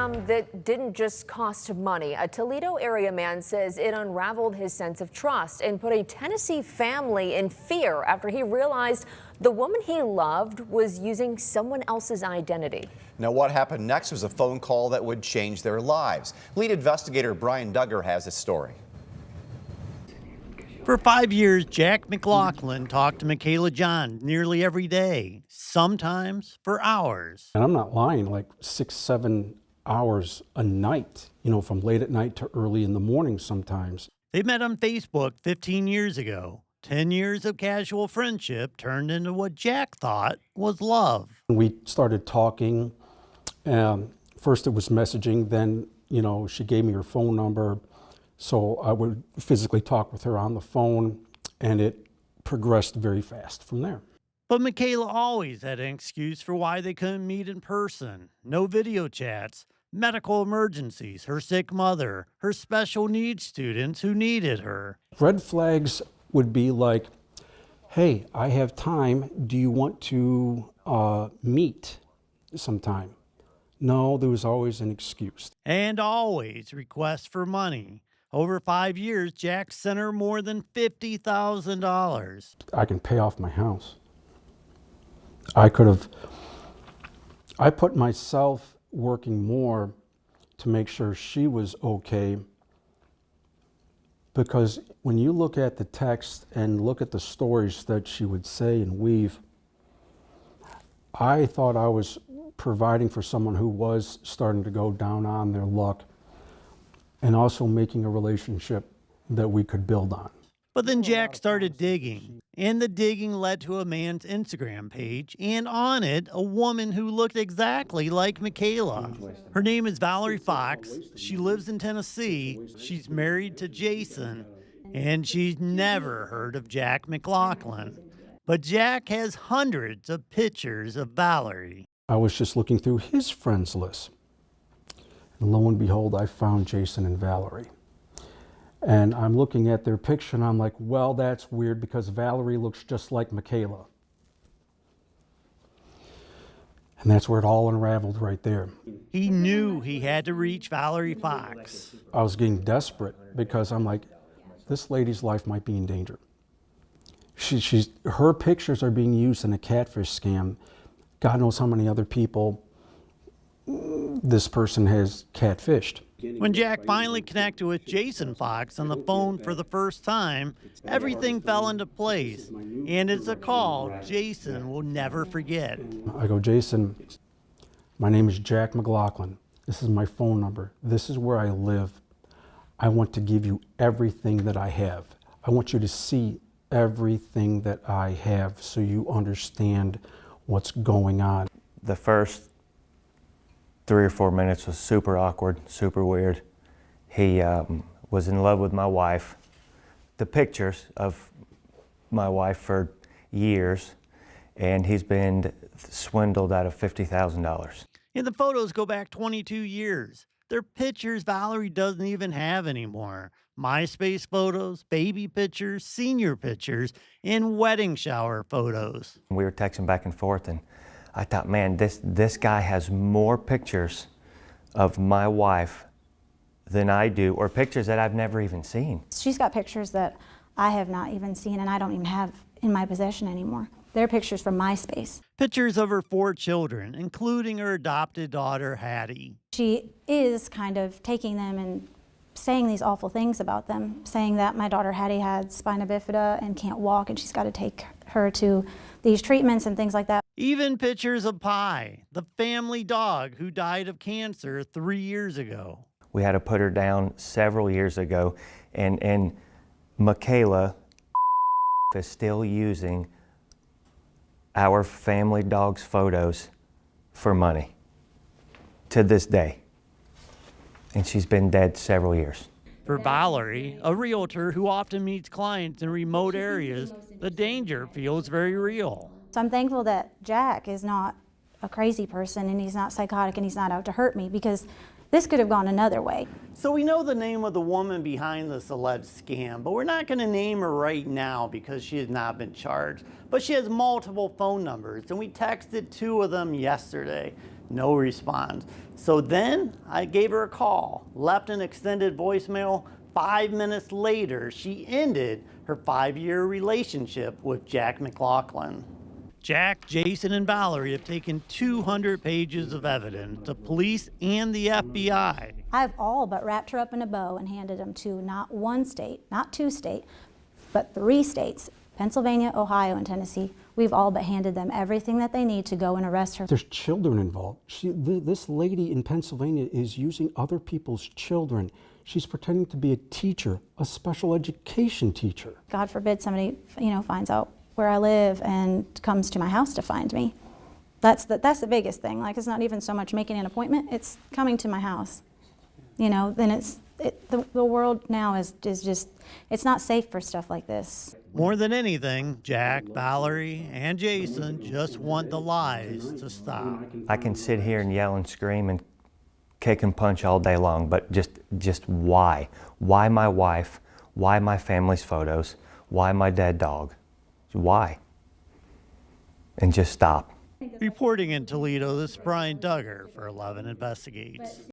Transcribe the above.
scam that didn't just cost money. A Toledo area man says it unraveled his sense of trust and put a Tennessee family in fear after he realized the woman he loved was using someone else's identity. Now, what happened next was a phone call that would change their lives. Lead investigator Brian Duggar has this story. For 5 years, Jack McLaughlin talked to Michaela John nearly every day, sometimes for hours. And I'm not lying, like 6-7 hours a night, from late at night to early in the morning sometimes. They met on Facebook 15 years ago. 10 years of casual friendship turned into what Jack thought was love. We started talking. First it was messaging, then, she gave me her phone number. So I would physically talk with her on the phone, and it progressed very fast from there. But Michaela always had an excuse for why they couldn't meet in person. No video chats, medical emergencies, her sick mother, her special needs students who needed her. Red flags would be like, hey, I have time. Do you want to meet sometime? No, there was always an excuse. And always requests for money. Over 5 years, Jack sent her more than $50,000. I can pay off my house. I put myself working more to make sure she was okay, because when you look at the text and look at the stories that she would say and weave, I thought I was providing for someone who was starting to go down on their luck, and also making a relationship that we could build on. But then Jack started digging, and the digging led to a man's Instagram page, and on it, a woman who looked exactly like Michaela. Her name is Valerie Fox. She lives in Tennessee. She's married to Jason, and she's never heard of Jack McLaughlin. But Jack has hundreds of pictures of Valerie. I was just looking through his friends list. And lo and behold, I found Jason and Valerie. And I'm looking at their picture and I'm like, well, that's weird because Valerie looks just like Michaela. And that's where it all unraveled right there. He knew he had to reach Valerie Fox. I was getting desperate because I'm like, this lady's life might be in danger. Her pictures are being used in a catfish scam. God knows how many other people this person has catfished. When Jack finally connected with Jason Fox on the phone for the first time, everything fell into place. And it's a call Jason will never forget. I go, Jason, my name is Jack McLaughlin. This is my phone number. This is where I live. I want to give you everything that I have. I want you to see everything that I have so you understand what's going on. The first 3 or 4 minutes was super awkward, super weird. He was in love with my wife. The pictures of my wife for years, and he's been swindled out of $50,000. And the photos go back 22 years. They're pictures Valerie doesn't even have anymore. MySpace photos, baby pictures, senior pictures, and wedding shower photos. We were texting back and forth, and I thought, man, this guy has more pictures of my wife than I do, or pictures that I've never even seen. She's got pictures that I have not even seen and I don't even have in my possession anymore. They're pictures from MySpace. Pictures of her 4 children, including her adopted daughter, Hattie. She is kind of taking them and saying these awful things about them, saying that my daughter Hattie had spina bifida and can't walk and she's got to take her to these treatments and things like that. Even pictures of Pi, the family dog who died of cancer 3 years ago. We had to put her down several years ago, and Michaela is still using our family dog's photos for money to this day. And she's been dead several years. For Valerie, a realtor who often meets clients in remote areas, the danger feels very real. So I'm thankful that Jack is not a crazy person and he's not psychotic and he's not out to hurt me, because this could have gone another way. So we know the name of the woman behind this alleged scam, but we're not going to name her right now because she has not been charged. But she has multiple phone numbers, and we texted 2 of them yesterday. No response. So then I gave her a call, left an extended voicemail. 5 minutes later, she ended her 5-year relationship with Jack McLaughlin. Jack, Jason, and Valerie have taken 200 pages of evidence to police and the FBI. I've all but wrapped her up in a bow and handed them to not one state, not 2 states, but 3 states, Pennsylvania, Ohio, and Tennessee. We've all but handed them everything that they need to go and arrest her. There's children involved. This lady in Pennsylvania is using other people's children. She's pretending to be a teacher, a special education teacher. God forbid somebody, finds out where I live and comes to my house to find me. That's the biggest thing. Like, it's not even so much making an appointment, it's coming to my house. Then the world now is just, it's not safe for stuff like this. More than anything, Jack, Valerie, and Jason just want the lies to stop. I can sit here and yell and scream and kick and punch all day long, but just why? Why my wife? Why my family's photos? Why my dead dog? Why? And just stop. Reporting in Toledo, this is Brian Duggar for 11 Investigates.